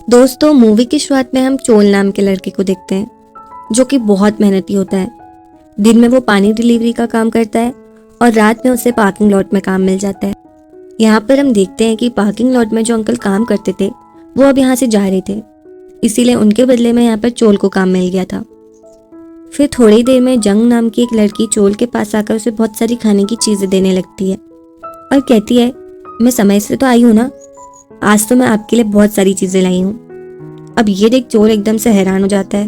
दोस्तों, मूवी की शुरुआत में हम चोल नाम के लड़के को देखते हैं जो कि बहुत मेहनती होता है। दिन में वो पानी डिलीवरी का काम करता है और रात में उसे पार्किंग लॉट में काम मिल जाता है। यहाँ पर हम देखते हैं कि पार्किंग लॉट में जो अंकल काम करते थे वो अब यहाँ से जा रहे थे, इसीलिए उनके बदले में यहाँ पर चोल को काम मिल गया था। फिर थोड़ी देर में जंग नाम की एक लड़की चोल के पास आकर उसे बहुत सारी खाने की चीज़ें देने लगती है और कहती है, मैं समय से तो आई हूँ ना, आज तो मैं आपके लिए बहुत सारी चीज़ें लाई हूँ। अब ये देख चोल एकदम से हैरान हो जाता है।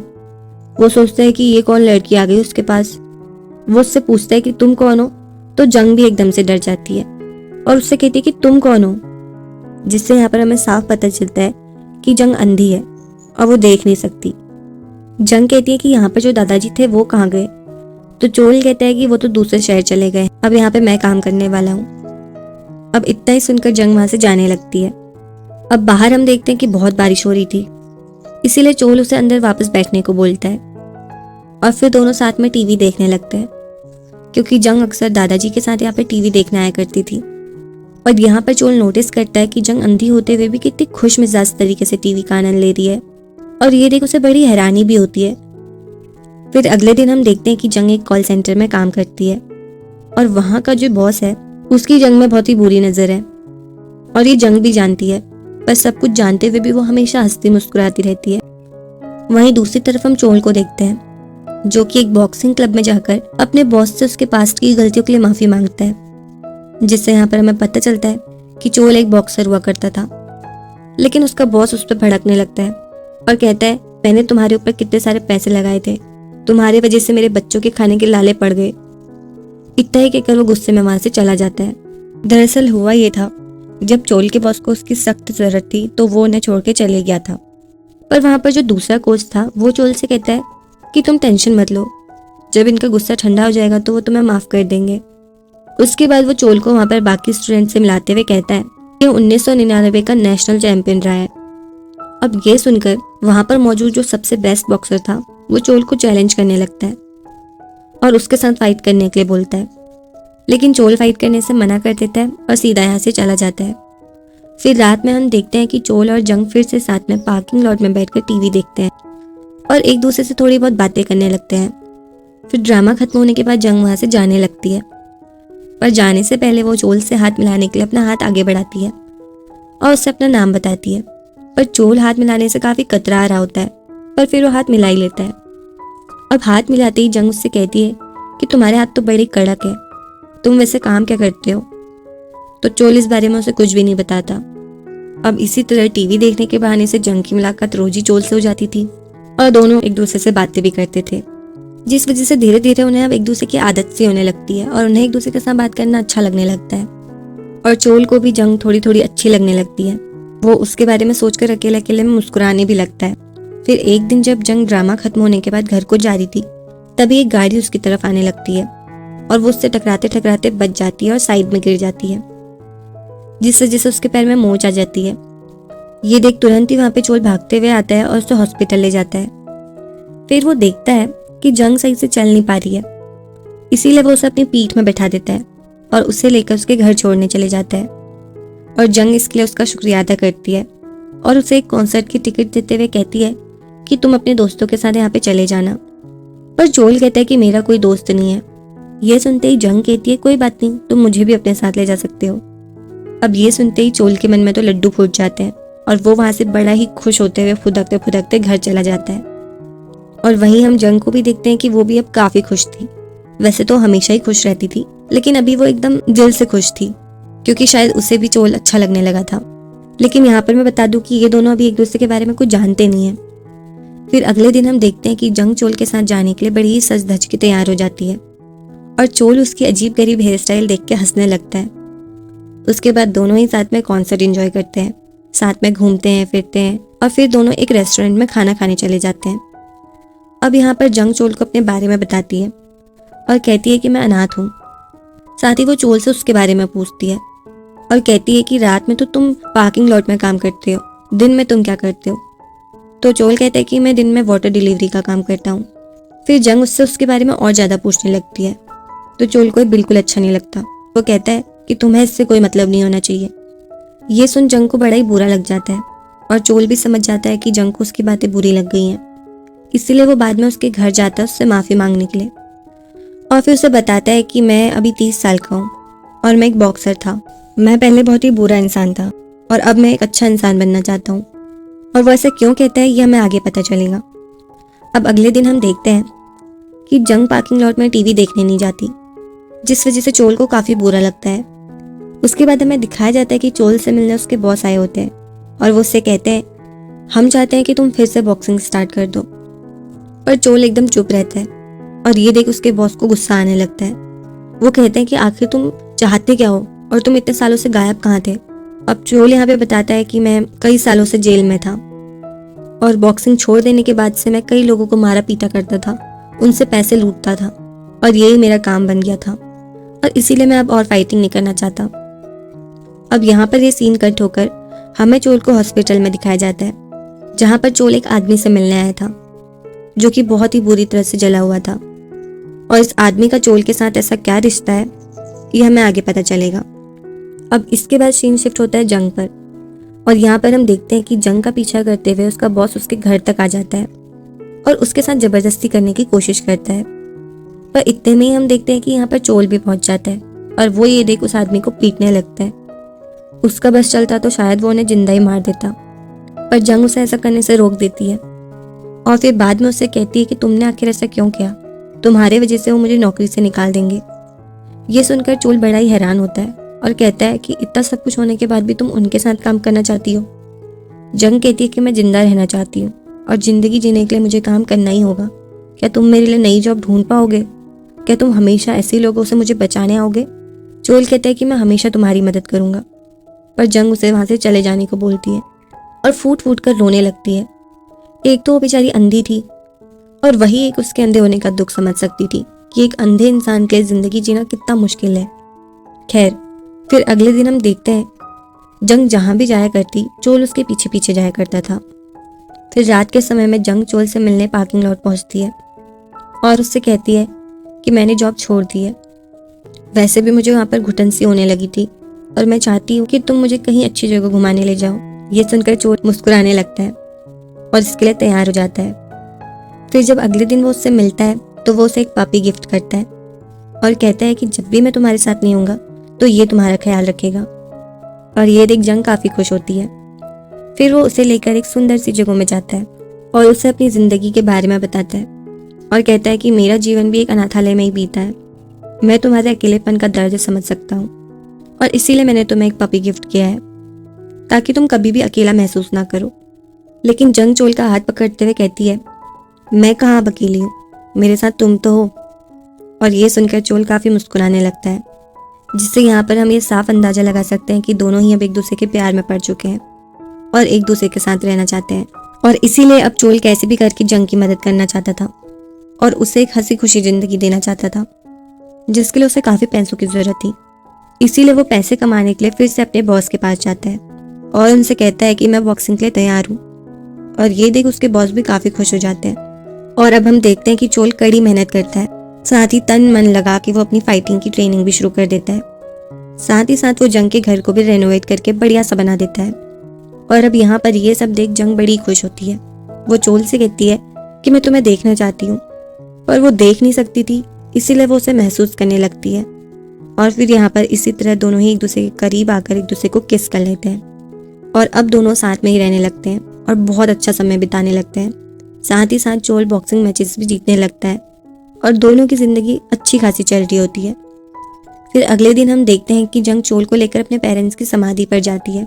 वो सोचता है कि ये कौन लड़की आ गई उसके पास। वो उससे पूछता है कि तुम कौन हो, तो जंग भी एकदम से डर जाती है और उससे कहती है कि तुम कौन हो, जिससे यहाँ पर हमें साफ पता चलता है कि जंग अंधी है और वो देख नहीं सकती। जंग कहती है कि यहाँ पर जो दादाजी थे वो कहाँ गए, तो चोल कहता है कि वो तो दूसरे शहर चले गए, अब यहाँ पे मैं काम करने वाला हूँ। अब इतना ही सुनकर जंग वहां से जाने लगती है। अब बाहर हम देखते हैं कि बहुत बारिश हो रही थी, इसीलिए चोल उसे अंदर वापस बैठने को बोलता है और फिर दोनों साथ में टीवी देखने लगते हैं, क्योंकि जंग अक्सर दादाजी के साथ यहाँ पे टीवी देखने आया करती थी। और यहाँ पर चोल नोटिस करता है कि जंग अंधी होते हुए भी कितनी खुश मिजाज तरीके से टीवी का आनंद ले रही है और ये देख उसे बड़ी हैरानी भी होती है। फिर अगले दिन हम देखते हैं कि जंग एक कॉल सेंटर में काम करती है और वहाँ का जो बॉस है उसकी जंग में बहुत ही बुरी नजर है और ये जंग भी जानती है, पर सब कुछ जानते हुए भी वो हमेशा हंसती मुस्कुराती रहती है। वहीं दूसरी तरफ हम चोल को देखते हैं जो कि एक बॉक्सिंग क्लब में जाकर अपने बॉस से उसके पास्ट की गलतियों के लिए माफी मांगता है, जिससे यहाँ पर हमें पता चलता है कि चोल एक बॉक्सर हुआ करता था। लेकिन उसका बॉस उस पर भड़कने लगता है और कहता है, मैंने तुम्हारे ऊपर कितने सारे पैसे लगाए थे, तुम्हारे वजह से मेरे बच्चों के खाने के लाले पड़ गए। इतना ही कहकर वो गुस्से में वहां से चला जाता है। दरअसल हुआ ये था, जब चोल के बॉस को उसकी सख्त जरूरत थी तो वो उन्हें छोड़ के चले गया था। पर वहां पर जो दूसरा कोच था वो चोल से कहता है कि तुम टेंशन मत लो, जब इनका गुस्सा ठंडा हो जाएगा तो वो तुम्हें माफ कर देंगे। उसके बाद वो चोल को वहां पर बाकी स्टूडेंट से मिलाते हुए कहता है कि 1999 का नेशनल चैंपियन रहा है। अब ये सुनकर वहां पर मौजूद जो सबसे बेस्ट बॉक्सर था वो चोल को चैलेंज करने लगता है और उसके साथ फाइट करने के लिए बोलता है, लेकिन चोल फाइट करने से मना कर देता है और सीधा यहाँ से चला जाता है। फिर रात में हम देखते हैं कि चोल और जंग फिर से साथ में पार्किंग लॉट में बैठकर टीवी देखते हैं और एक दूसरे से थोड़ी बहुत बातें करने लगते हैं। फिर ड्रामा खत्म होने के बाद जंग वहां से जाने लगती है, पर जाने से पहले वो चोल से हाथ मिलाने के लिए अपना हाथ आगे बढ़ाती है और उससे अपना नाम बताती है। पर चोल हाथ मिलाने से काफी कतरा रहा होता है, पर फिर वो हाथ मिला ही लेता है। अब हाथ मिलाते ही जंग उससे कहती है कि तुम्हारे हाथ तो बड़े कड़क है, तुम वैसे काम क्या करते हो? तो चोल इस बारे में उसे कुछ भी नहीं बताता। अब इसी तरह टीवी देखने के बहाने से जंग की मुलाकात रोज ही चोल से हो जाती थी और दोनों एक दूसरे से बातें भी करते थे, जिस वजह से धीरे धीरे उन्हें अब एक दूसरे की आदत सी होने लगती है और उन्हें एक दूसरे के साथ बात करना अच्छा लगने लगता है। और चोल को भी जंग थोड़ी थोड़ी अच्छी लगने लगती है। वो उसके बारे में सोचकर अकेले अकेले में मुस्कुराने भी लगता है। फिर एक दिन जब जंग ड्रामा खत्म होने के बाद घर को जा रही थी, तभी एक गाड़ी उसकी तरफ आने लगती है और वो उससे टकराते टकराते बच जाती है और साइड में गिर जाती है, जिससे जिससे उसके पैर में मोच आ जाती है। ये देख तुरंत ही वहां पे चोल भागते हुए आता है और उसे हॉस्पिटल ले जाता है। फिर वो देखता है कि जंग सही से चल नहीं पा रही है, इसीलिए वो उसे अपनी पीठ में बैठा देता है और उसे लेकर उसके घर छोड़ने चले जाता है। और जंग इसके लिए उसका शुक्रिया अदा करती है और उसे एक कॉन्सर्ट की टिकट देते हुए कहती है कि तुम अपने दोस्तों के साथ यहाँ पे चले जाना। पर चोल कहता है कि मेरा कोई दोस्त नहीं है। ये सुनते ही जंग कहती है, कोई बात नहीं, तुम मुझे भी अपने साथ ले जा सकते हो। अब ये सुनते ही चोल के मन में तो लड्डू फूट जाते हैं और वो वहां से बड़ा ही खुश होते हुए फुदकते फुदकते घर चला जाता है। और वहीं हम जंग को भी देखते हैं कि वो भी अब काफी खुश थी। वैसे तो हमेशा ही खुश रहती थी, लेकिन अभी वो एकदम दिल से खुश थी, क्योंकि शायद उसे भी चोल अच्छा लगने लगा था। लेकिन यहाँ पर मैं बता दूं कि ये दोनों अभी एक दूसरे के बारे में कुछ जानते नहीं है। फिर अगले दिन हम देखते हैं कि जंग चोल के साथ जाने के लिए बड़ी ही सज धज के तैयार हो जाती है और चोल उसकी अजीब गरीब हेयर स्टाइल देख के हंसने लगता है। उसके बाद दोनों ही साथ में कॉन्सर्ट एंजॉय करते हैं, साथ में घूमते हैं फिरते हैं और फिर दोनों एक रेस्टोरेंट में खाना खाने चले जाते हैं। अब यहाँ पर जंग चोल को अपने बारे में बताती है और कहती है कि मैं अनाथ हूँ। साथ ही वो चोल से उसके बारे में पूछती है और कहती है कि रात में तो तुम पार्किंग लॉट में काम करते हो, दिन में तुम क्या करते हो? तो चोल कहता है कि मैं दिन में वाटर डिलीवरी का काम करता हूँ। फिर जंग उससे उसके बारे में और ज्यादा पूछने लगती है, तो चोल को बिल्कुल अच्छा नहीं लगता। वो कहता है कि तुम्हें इससे कोई मतलब नहीं होना चाहिए। ये सुन जंग को बड़ा ही बुरा लग जाता है और चोल भी समझ जाता है कि जंग को उसकी बातें बुरी लग गई हैं, इसीलिए वो बाद में उसके घर जाता है उससे माफ़ी मांगने के लिए। और फिर उसे बताता है कि मैं अभी 30 साल का हूँ और मैं एक बॉक्सर था। मैं पहले बहुत ही बुरा इंसान था और अब मैं एक अच्छा इंसान बनना चाहता हूँ। और वो ऐसे क्यों कहता है ये हमें आगे पता चलेगा। अब अगले दिन हम देखते हैं कि जंग पार्किंग लॉट में टीवी देखने नहीं जाती, जिस वजह से चोल को काफ़ी बुरा लगता है। उसके बाद हमें दिखाया जाता है कि चोल से मिलने उसके बॉस आए होते हैं और वो उससे कहते हैं हम चाहते हैं कि तुम फिर से बॉक्सिंग स्टार्ट कर दो। पर चोल एकदम चुप रहता है और ये देख उसके बॉस को गुस्सा आने लगता है। वो कहते हैं कि आखिर तुम चाहते क्या हो और तुम इतने सालों से गायब कहाँ थे। अब चोल यहाँ पे बताता है कि मैं कई सालों से जेल में था और बॉक्सिंग छोड़ देने के बाद से मैं कई लोगों को मारा पीटा करता था, उनसे पैसे लूटता था और यही मेरा काम बन गया था और इसीलिए मैं अब और फाइटिंग नहीं करना चाहता। अब यहाँ पर ये सीन कट होकर हमें चोल को हॉस्पिटल में दिखाया जाता है, जहाँ पर चोल एक आदमी से मिलने आया था जो कि बहुत ही बुरी तरह से जला हुआ था। और इस आदमी का चोल के साथ ऐसा क्या रिश्ता है ये हमें आगे पता चलेगा। अब इसके बाद सीन शिफ्ट होता है जंग पर और यहाँ पर हम देखते हैं कि जंग का पीछा करते हुए उसका बॉस उसके घर तक आ जाता है और उसके साथ जबरदस्ती करने की कोशिश करता है। पर इतने में ही हम देखते हैं कि यहाँ पर चोल भी पहुंच जाता है और वो ये देख उस आदमी को पीटने लगता है। उसका बस चलता तो शायद वो उन्हें जिंदा ही मार देता, पर जंग उसे ऐसा करने से रोक देती है और फिर बाद में उससे कहती है कि तुमने आखिर ऐसा क्यों किया, तुम्हारे वजह से वो मुझे नौकरी से निकाल देंगे। ये सुनकर चोल बड़ा ही हैरान होता है और कहता है कि इतना सब कुछ होने के बाद भी तुम उनके साथ काम करना चाहती हो। जंग कहती है कि मैं जिंदा रहना चाहती हूँ और जिंदगी जीने के लिए मुझे काम करना ही होगा। क्या तुम मेरे लिए नई जॉब ढूंढ पाओगे? क्या तुम हमेशा ऐसे लोगों से मुझे बचाने आओगे? चोल कहता है कि मैं हमेशा तुम्हारी मदद करूंगा, पर जंग उसे वहां से चले जाने को बोलती है और फूट फूट कर रोने लगती है। एक तो वो बेचारी अंधी थी और वही एक उसके अंधे होने का दुख समझ सकती थी कि एक अंधे इंसान के लिए जिंदगी जीना कितना मुश्किल है। खैर, फिर अगले दिन हम देखते हैं जंग जहाँ भी जाया करती चोल उसके पीछे पीछे जाया करता था। फिर रात के समय में जंग चोल से मिलने पार्किंग लॉट पहुँचती है और उससे कहती है कि मैंने जॉब छोड़ दी है, वैसे भी मुझे वहाँ पर घुटन सी होने लगी थी और मैं चाहती हूँ कि तुम मुझे कहीं अच्छी जगह घुमाने ले जाओ। ये सुनकर चोल मुस्कुराने लगता है और इसके लिए तैयार हो जाता है। फिर जब अगले दिन वो उससे मिलता है तो वो उसे एक पपी गिफ्ट करता है और कहता है कि जब भी मैं तुम्हारे साथ नहीं होऊंगा तो ये तुम्हारा ख्याल रखेगा। और ये देख जंग काफ़ी खुश होती है। फिर वो उसे लेकर एक सुंदर सी जगह में जाता है और उसे अपनी ज़िंदगी के बारे में बताता है और कहता है कि मेरा जीवन भी एक अनाथालय में ही बीता है, मैं तुम्हारे अकेलेपन का दर्द समझ सकता हूँ और इसीलिए मैंने तुम्हें एक पपी गिफ्ट किया है ताकि तुम कभी भी अकेला महसूस ना करो। लेकिन जंग चोल का हाथ पकड़ते हुए कहती है मैं कहाँ अब अकेली हूँ, मेरे साथ तुम तो हो। और ये सुनकर चोल काफ़ी मुस्कुराने लगता है, जिससे यहाँ पर हम ये साफ अंदाजा लगा सकते हैं कि दोनों ही अब एक दूसरे के प्यार में पड़ चुके हैं और एक दूसरे के साथ रहना चाहते हैं। और इसीलिए अब चोल कैसे भी करके जंग की मदद करना चाहता था और उसे एक हंसी खुशी ज़िंदगी देना चाहता था, जिसके लिए उसे काफ़ी पैसों की ज़रूरत थी। इसीलिए वो पैसे कमाने के लिए फिर से अपने बॉस के पास जाता है और उनसे कहता है कि मैं बॉक्सिंग के लिए तैयार हूँ। और ये देख उसके बॉस भी काफ़ी खुश हो जाते हैं। और अब हम देखते हैं कि चोल कड़ी मेहनत करता है, साथ ही तन मन लगा के वो अपनी फाइटिंग की ट्रेनिंग भी शुरू कर देता है। साथ ही साथ वो जंग के घर को भी रेनोवेट करके बढ़िया सा बना देता है। और अब यहाँ पर ये सब देख जंग बड़ी खुश होती है। वो चोल से कहती है कि मैं तुम्हें देखना चाहती हूँ, पर वो देख नहीं सकती थी, इसीलिए वो उसे महसूस करने लगती है। और फिर यहाँ पर इसी तरह दोनों ही एक दूसरे के करीब आकर एक दूसरे को किस कर लेते हैं और अब दोनों साथ में ही रहने लगते हैं और बहुत अच्छा समय बिताने लगते हैं। साथ ही साथ चोल बॉक्सिंग मैचेस भी जीतने लगता है और दोनों की ज़िंदगी अच्छी खासी चल रही होती है। फिर अगले दिन हम देखते हैं कि जंग चोल को लेकर अपने पेरेंट्स की समाधि पर जाती है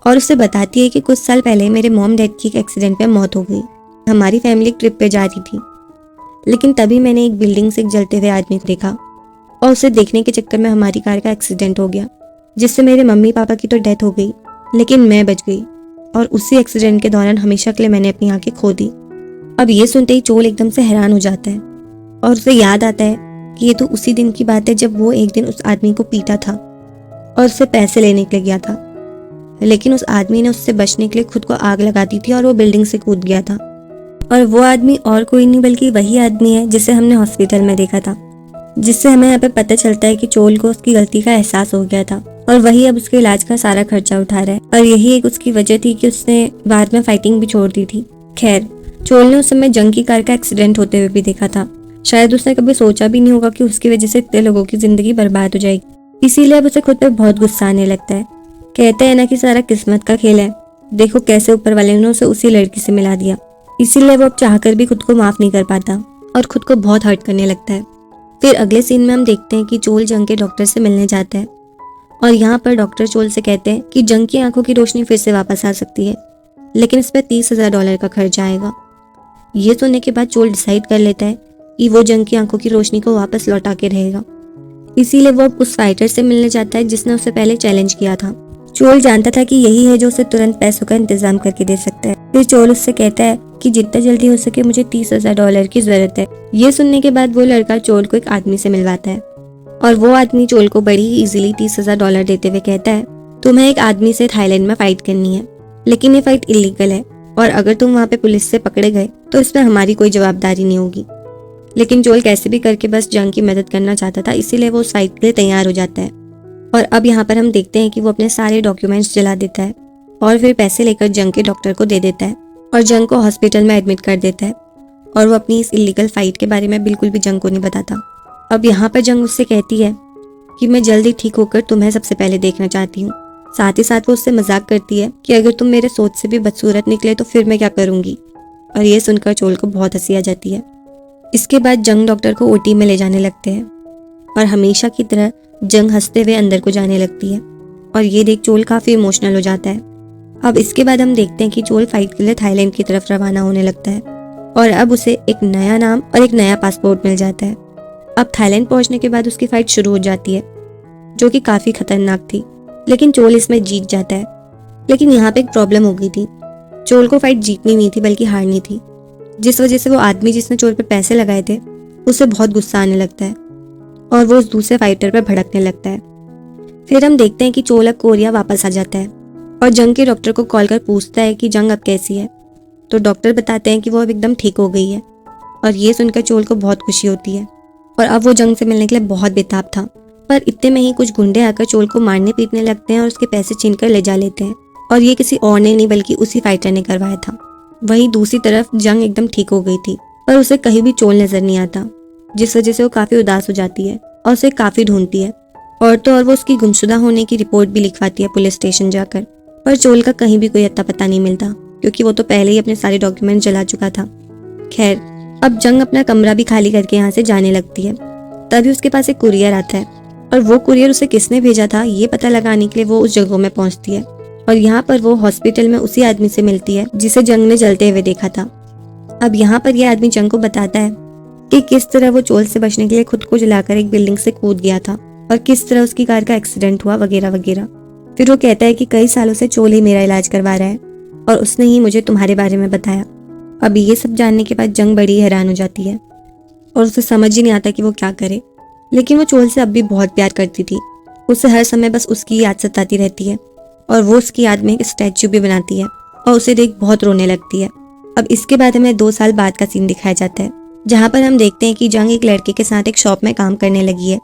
और उससे बताती है कि कुछ साल पहले मेरे मॉम डैड की एक एक्सीडेंट में मौत हो गई। हमारी फैमिली एक ट्रिप पे जा रही थी, लेकिन तभी मैंने एक बिल्डिंग से एक जलते हुए आदमी को देखा और उसे देखने के चक्कर में हमारी कार का एक्सीडेंट हो गया, जिससे मेरे मम्मी पापा की तो डेथ हो गई, लेकिन मैं बच गई। और उसी एक्सीडेंट के दौरान हमेशा के लिए मैंने अपनी आंखें खो दी। अब ये सुनते ही चोल एकदम से हैरान हो जाता है और उसे याद आता है कि ये तो उसी दिन की बात है जब वो एक दिन उस आदमी को पीटा था और उससे पैसे लेने के लिए गया था, लेकिन उस आदमी ने उससे बचने के लिए खुद को आग लगा दी थी और वो बिल्डिंग से कूद गया था। और वो आदमी और कोई नहीं बल्कि वही आदमी है जिसे हमने हॉस्पिटल में देखा था, जिससे हमें यहाँ पे पता चलता है कि चोल को उसकी गलती का एहसास हो गया था और वही अब उसके इलाज का सारा खर्चा उठा रहा है। और यही एक उसकी वजह थी कि उसने बाद में फाइटिंग भी छोड़ दी थी। खैर, चोल ने उस समय जंग की कार का एक्सीडेंट होते हुए भी देखा था। शायद उसने कभी सोचा भी नहीं होगा कि उसकी वजह से इतने लोगों की जिंदगी बर्बाद हो जाएगी। इसीलिए अब उसे खुद पे बहुत गुस्सा आने लगता है। कहते हैं ना कि सारा किस्मत का खेल है, देखो कैसे ऊपर वाले ने उसे उसी लड़की से मिला दिया। इसीलिए वो अब चाहकर भी खुद को माफ नहीं कर पाता और खुद को बहुत हर्ट करने लगता है। फिर अगले सीन में हम देखते हैं कि चोल जंग के डॉक्टर से मिलने जाता है और यहाँ पर डॉक्टर चोल से कहते हैं कि जंग की आंखों की रोशनी फिर से वापस आ सकती है, लेकिन इस पर $30,000 का खर्च आएगा। ये सुनने के बाद चोल डिसाइड कर लेता है कि वो जंग की आंखों की रोशनी को वापस लौटा के रहेगा। इसीलिए वो उस फाइटर से मिलने जाता है जिसने उसे पहले चैलेंज किया था। चोल जानता था कि यही है जो उसे तुरंत पैसों का इंतजाम करके दे सकता है। फिर चोल उससे कहता है कि जितना जल्दी हो सके मुझे $30,000 की जरूरत है। ये सुनने के बाद वो लड़का चोल को एक आदमी से मिलवाता है और वो आदमी चोल को बड़ी ही इजीली $30,000 देते हुए कहता है, तुम्हें एक आदमी से थाईलैंड में फाइट करनी है, लेकिन ये फाइट इलीगल है और अगर तुम वहाँ पे पुलिस से पकड़े गए तो इसमें हमारी कोई जवाबदारी नहीं होगी। लेकिन चोल कैसे भी करके बस जंग की मदद करना चाहता था, इसीलिए वो उस फाइट के लिए तैयार हो जाता है। और अब यहाँ पर हम देखते हैं कि वो अपने सारे डॉक्यूमेंट्स जला देता है और फिर पैसे लेकर जंग के डॉक्टर को दे देता है और जंग को हॉस्पिटल में एडमिट कर देता है। और वो अपनी इस इलीगल फाइट के बारे में बिल्कुल भी जंग को नहीं बताता। अब यहाँ पर जंग उससे कहती है कि मैं जल्दी ठीक होकर तुम्हें सबसे पहले देखना चाहती हूँ। साथ ही साथ वो उससे मजाक करती है कि अगर तुम मेरे सोच से भी बदसूरत निकले तो फिर मैं क्या करूँगी। और ये सुनकर चोल को बहुत हंसी आ जाती है। इसके बाद जंग डॉक्टर को ओटी में ले जाने लगते हैं और हमेशा की तरह जंग हंसते हुए अंदर को जाने लगती है और ये देख चोल काफी इमोशनल हो जाता है। अब इसके बाद हम देखते हैं कि चोल फाइट के लिए थाईलैंड की तरफ रवाना होने लगता है और अब उसे एक नया नाम और एक नया पासपोर्ट मिल जाता है। अब थाईलैंड पहुंचने के बाद उसकी फाइट शुरू हो जाती है जो कि काफी खतरनाक थी, लेकिन चोल इसमें जीत जाता है। लेकिन यहाँ पे एक प्रॉब्लम हो गई थी। चोल को फाइट जीतनी नहीं थी बल्कि हारनी थी, जिस वजह से वो आदमी जिसने चोल पे पैसे लगाए थे उसे बहुत गुस्सा आने लगता है और वो उस दूसरे फाइटर पर भड़कने लगता है। फिर हम देखते हैं कि चोल अब कोरिया वापस आ जाता है और जंग के डॉक्टर को कॉल कर पूछता है कि जंग अब कैसी है। तो डॉक्टर बताते हैं कि वो अब एकदम ठीक हो गई है और ये सुनकर चोल को बहुत खुशी होती है और अब वो जंग से मिलने के लिए बहुत बेताब था। पर इतने में ही कुछ गुंडे आकर चोल को मारने पीटने लगते हैं और उसके पैसे छीन कर ले जा लेते हैं और ये किसी और ने नहीं बल्कि उसी फाइटर ने करवाया था। वहीं दूसरी तरफ जंग एकदम ठीक हो गई थी पर उसे कहीं भी चोल नजर नहीं आता, जिस वजह से वो काफी उदास हो जाती है और उसे काफी ढूंढती है और तो और वो उसकी गुमशुदा होने की रिपोर्ट भी लिखवाती है पुलिस स्टेशन जाकर। पर चोल का कहीं भी कोई अता पता नहीं मिलता क्योंकि वो तो पहले ही अपने सारे डॉक्यूमेंट जला चुका था। खैर, अब जंग अपना कमरा भी खाली करके यहाँ से जाने लगती है। तभी उसके पास एक कुरियर आता है और वो कुरियर उसे किसने भेजा था ये पता लगाने के लिए वो उस जगह में पहुंचती है और यहाँ पर वो हॉस्पिटल में उसी आदमी से मिलती है जिसे जंग ने जलते हुए देखा था। अब यहाँ पर यह आदमी जंग को बताता है कि किस तरह वो चोल से बचने के लिए खुद को जलाकर एक बिल्डिंग से कूद गया था और किस तरह उसकी कार का एक्सीडेंट हुआ वगैरह वगैरह। फिर वो कहता है कि कई सालों से चोल ही मेरा इलाज करवा रहा है और उसने ही मुझे तुम्हारे बारे में बताया। अब ये सब जानने के बाद जंग बड़ी हैरान हो जाती है और उसे समझ ही नहीं आता कि वो क्या करे। लेकिन वो चोल से अब भी बहुत प्यार करती थी। उसे हर समय बस उसकी याद सताती रहती है और वो उसकी याद में एक स्टैचू भी बनाती है और उसे देख बहुत रोने लगती है। अब इसके बाद हमें 2 साल बाद का सीन दिखाया जाता है जहाँ पर हम देखते हैं कि जंग एक लड़के के साथ एक शॉप में काम करने लगी है।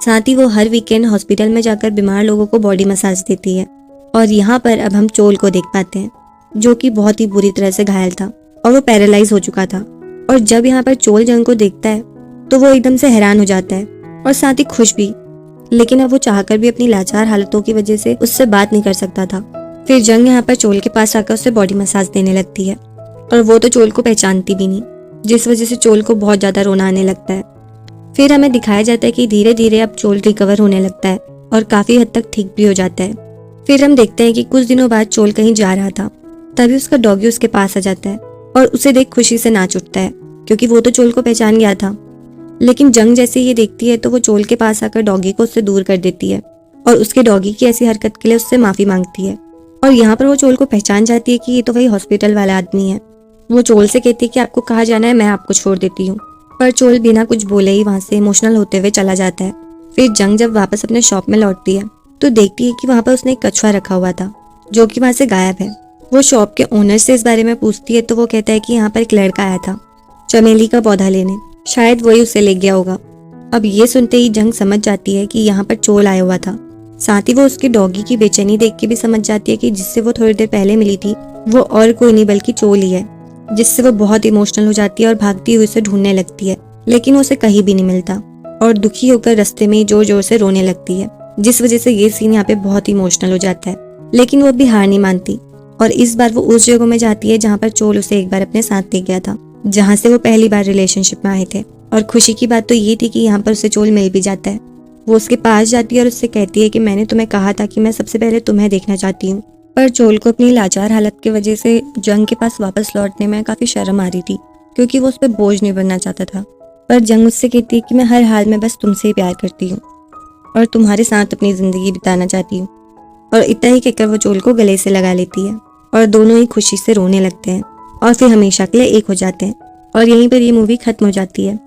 साथ ही वो हर वीकेंड हॉस्पिटल में जाकर बीमार लोगों को बॉडी मसाज देती है। और यहाँ पर अब हम चोल को देख पाते हैं जो कि बहुत ही बुरी तरह से घायल था और वो पैरालाइज हो चुका था। और जब यहाँ पर चोल जंग को देखता है तो वो एकदम से हैरान हो जाता है और साथ ही खुश भी, लेकिन अब वो चाहकर भी अपनी लाचार हालतों की वजह से उससे बात नहीं कर सकता था। फिर जंग यहाँ पर चोल के पास आकर उसे बॉडी मसाज देने लगती है और वो तो चोल को पहचानती भी नहीं, जिस वजह से चोल को बहुत ज्यादा रोना आने लगता है। फिर हमें दिखाया जाता है कि धीरे धीरे अब चोल रिकवर होने लगता है और काफी हद तक ठीक भी हो जाता है। फिर हम देखते हैं कि कुछ दिनों बाद चोल कहीं जा रहा था, तभी उसका डॉगी उसके पास आ जाता है और उसे देख खुशी से नाच उठता है क्योंकि वो तो चोल को पहचान गया था। लेकिन जंग जैसे ये देखती है तो वो चोल के पास आकर डॉगी को उससे दूर कर देती है और उसके डॉगी की ऐसी हरकत के लिए उससे माफी मांगती है। और यहाँ पर वो चोल को पहचान जाती है कि ये तो वही हॉस्पिटल वाला आदमी है। वो चोल से कहती है कि आपको कहाँ जाना है, मैं आपको छोड़ देती हूँ। पर चोल बिना कुछ बोले ही वहाँ से इमोशनल होते हुए चला जाता है। फिर जंग जब वापस अपने शॉप में लौटती है तो देखती है कि वहाँ पर उसने एक कछुआ रखा हुआ था जो कि वहाँ से गायब है। वो शॉप के ओनर से इस बारे में पूछती है तो वो कहता है कि यहाँ पर एक लड़का आया था चमेली का पौधा लेने, शायद वही उसे ले गया होगा। अब ये सुनते ही जंग समझ जाती है कि यहाँ पर चोल आया हुआ था साथ ही वो उसकी डॉगी की बेचैनी देख के भी समझ जाती है कि जिससे वो थोड़ी देर पहले मिली थी वो और कोई नहीं बल्कि चोल ही है, जिससे वो बहुत इमोशनल हो जाती है और भागती हुई उसे ढूंढने लगती है, लेकिन उसे कहीं भी नहीं मिलता और दुखी होकर रास्ते में जोर जोर से रोने लगती है, जिस वजह से ये सीन यहाँ पे बहुत इमोशनल हो जाता है। लेकिन वो भी हार नहीं मानती और इस बार वो उस जगह में जाती है जहाँ पर चोल उसे एक बार अपने साथ ले गया था, जहाँ से वो पहली बार रिलेशनशिप में आए थे। और खुशी की बात तो ये थी कि यहाँ पर उसे चोल मिल भी जाता है। वो उसके पास जाती है और उससे कहती है कि मैंने तुम्हें कहा था कि मैं सबसे पहले तुम्हें देखना चाहती हूँ। पर चोल को अपनी लाचार हालत की वजह से जंग के पास वापस लौटने में काफी शर्म आ रही थी, क्योंकि वो उस पर बोझ नहीं बनना चाहता था। पर जंग उससे कहती है कि मैं हर हाल में बस तुमसे ही प्यार करती हूँ और तुम्हारे साथ अपनी जिंदगी बिताना चाहती हूँ। और इतना ही कहकर वो चोल को गले से लगा लेती है और दोनों ही खुशी से रोने लगते हैं और फिर हमेशा के लिए एक हो जाते हैं। और यहीं पर ये मूवी खत्म हो जाती है।